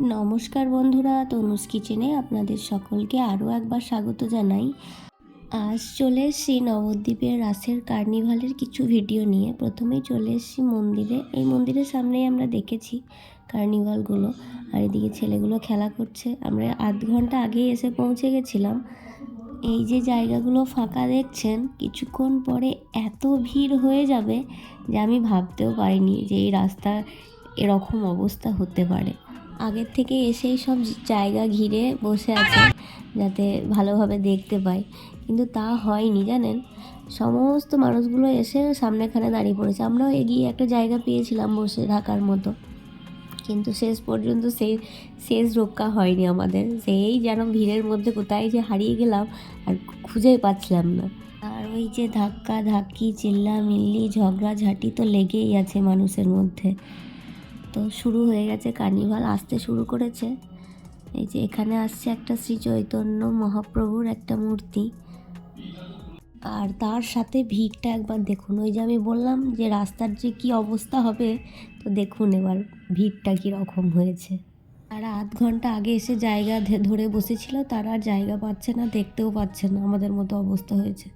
নমস্কার বন্ধুরা, তনুজ কিচেনে আপনাদের সকলকে আরও একবার স্বাগত জানাই। আজ চলে এসেছি নবদ্বীপের রাসের কার্নিভালের কিছু ভিডিও নিয়ে। প্রথমেই চলে এসেছি মন্দিরে। এই মন্দিরের সামনেই আমরা দেখেছি কার্নিভালগুলো, আর এদিকে ছেলেগুলো খেলা করছে। আমরা আধ ঘন্টা আগেই এসে পৌঁছে গেছিলাম। এই যে জায়গাগুলো ফাঁকা দেখছেন, কিছুক্ষণ পরে এত ভিড় হয়ে যাবে যে আমি ভাবতেও পারিনি যে এই রাস্তা এরকম অবস্থা হতে পারে। আগের থেকে এসেই সব জায়গা ঘিরে বসে আছে যাতে ভালোভাবে দেখতে পাই, কিন্তু তা হয়নি জানেন। সমস্ত মানুষগুলো এসে সামনেখানে দাঁড়িয়ে পড়েছে। আমরাও এগিয়ে একটা জায়গা পেয়েছিলাম বসে থাকার মতো, কিন্তু শেষ পর্যন্ত সেই শেষ রক্ষা হয়নি আমাদের। সেই যেন ভিড়ের মধ্যে কোথায় যে হারিয়ে গেলাম আর খুঁজেই পাচ্ছিলাম না। আর ওই যে ধাক্কা ধাক্কি, চিল্লামিল্লি, ঝগড়াঝাটি তো লেগেই আছে মানুষের মধ্যে। তো শুরু হয়ে গেছে কার্নিভাল, আসতে শুরু করেছে। এই যে এখানে আসছে একটা শ্রী চৈতন্য মহাপ্রভুর একটা মূর্তি, আর তার সাথে ভিড়টা একবার দেখুন। ওই যে আমি বললাম যে রাস্তার যে কি অবস্থা হবে, তো দেখুন এবার ভিড়টা কীরকম হয়েছে। আর আধ ঘন্টা আগে এসে জায়গা ধরে বসেছিল, তারা আর জায়গা পাচ্ছে না, দেখতেও পাচ্ছে না, আমাদের মতো অবস্থা হয়েছে।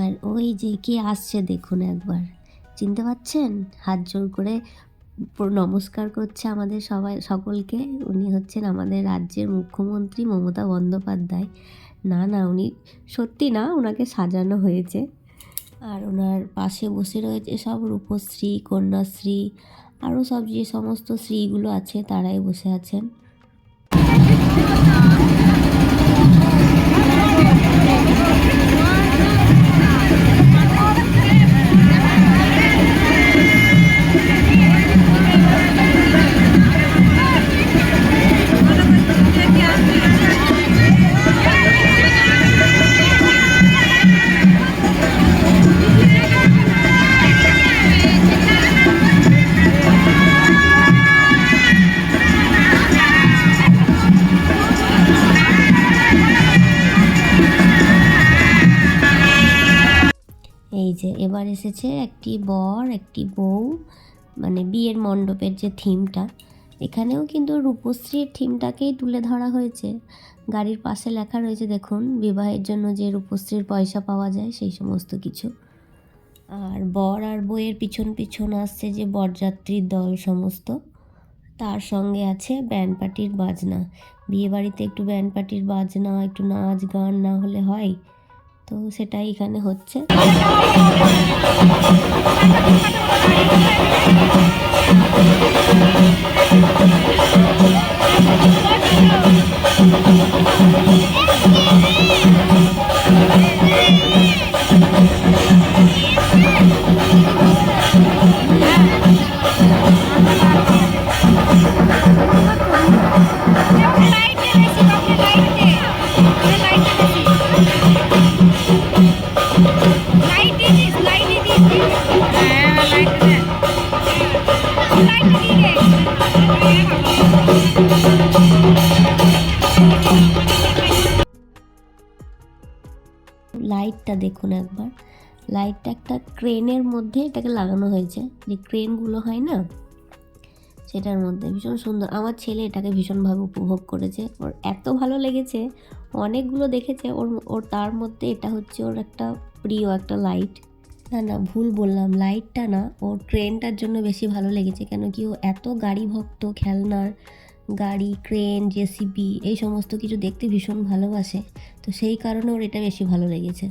আর ওই যে কে আসছে দেখুন একবার, চিনতে পারছেন? হাত জোর করে নমস্কার করছে আমাদের সকলকে। উনি হচ্ছেন আমাদের রাজ্যের মুখ্যমন্ত্রী মমতা বন্দ্যোপাধ্যায়। না উনি সত্যি না, ওনাকে সাজানো হয়েছে। আর ওনার পাশে বসে রয়েছে সব রূপশ্রী, কন্যাশ্রী, আরও সব যে সমস্ত শ্রীগুলো আছে তারাই বসে আছেন। এই যে এবার এসেছে একটি বর একটি বউ, মানে বিয়ের মণ্ডপের যে থিমটা, এখানেও কিন্তু রূপশ্রীর থিমটাকেই তুলে ধরা হয়েছে। গাড়ির পাশে লেখা রয়েছে দেখুন, বিবাহের জন্য যে রূপশ্রীর পয়সা পাওয়া যায় সেই সমস্ত কিছু। আর বর আর বউয়ের পিছন পিছন আসছে যে বরযাত্রীর দল সমস্ত, তার সঙ্গে আছে ব্যান্ড পার্টির বাজনা। বিয়েবাড়িতে একটু ব্যান্ড পার্টির বাজনা, একটু নাচ গান না হলে হয়? তো সেটাই এখানে হচ্ছে। লাইটটা দেখুন একবার, লাইটটা একটা ক্রেনের মধ্যে এটাকে লাগানো হয়েছে, যে ক্রেনগুলো হয় না সেটার মধ্যে। ভীষণ সুন্দর। আমার ছেলে এটাকে ভীষণভাবে উপভোগ করেছে, ওর এত ভালো লেগেছে। অনেকগুলো দেখেছে, ওর তার মধ্যে এটা হচ্ছে ওর একটা প্রিয় একটা লাইট। না ভুল বললাম, লাইটটা না, ওর ট্রেনটার জন্য বেশি ভালো লেগেছে। কেন কি ও এত গাড়ি ভক্ত, খেলনার গাড়ি, ক্রেন, জেসিবি এই সমস্ত কিছু দেখতে ভীষণ ভালোবাসে, তো সেই কারণে ওর এটা বেশি ভালো লেগেছে।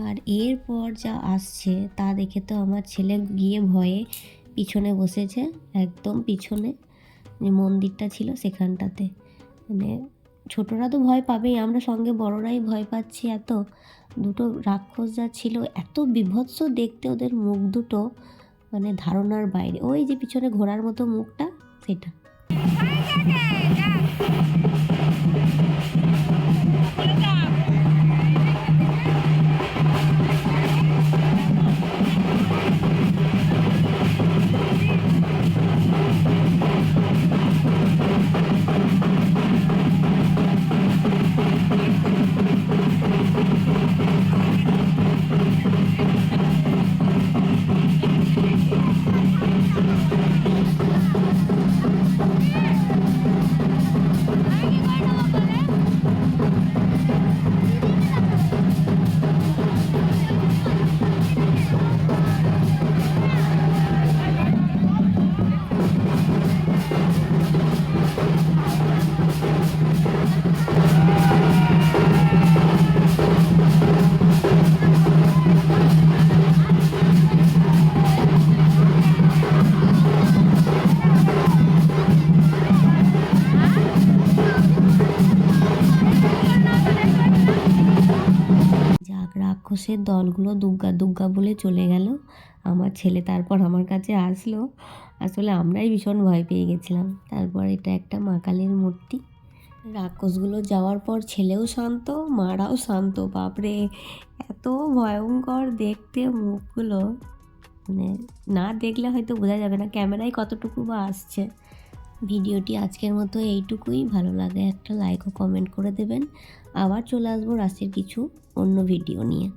আর এরপর যা আসছে তা দেখে তো আমার ছেলে গিয়ে ভয়ে পিছনে বসেছে, একদম পিছনে যে মন্দিরটা ছিল সেখানটাতে। মানে ছোটরা তো ভয় পাবেই, আমরা সঙ্গে বড়রাই ভয় পাচ্ছি এত। দুটো রাক্ষস যা ছিল, এত বীভৎস দেখতে ওদের মুখ দুটো, মানে ধারণার বাইরে। ওই যে পিছনে ঘোড়ার মতো মুখটা, সেটা। যাক, রাক্ষসের দলগুলো দুগ্গা দুগ্গা বলে চলে গেল। আমার ছেলে তারপর আমার কাছে আসলো। আসলে আমরাই ভীষণ ভয় পেয়ে গেছিলাম। তারপর এটা একটা মা কালীর মূর্তি। রাক্ষসগুলো যাওয়ার পর ছেলেও শান্ত, মারাও শান্ত। বাপরে, এত ভয়ঙ্কর দেখতে মুখগুলো, মানে না দেখলে হয়তো বোঝা যাবে না ক্যামেরায় কতটুকু বা আসছে। ভিডিওটি আজকের মতো এইটুকুই। ভালো লাগে একটা লাইক ও কমেন্ট করে দেবেন। আবার চলে আসবো রাসের কিছু অন্য ভিডিও নিয়ে।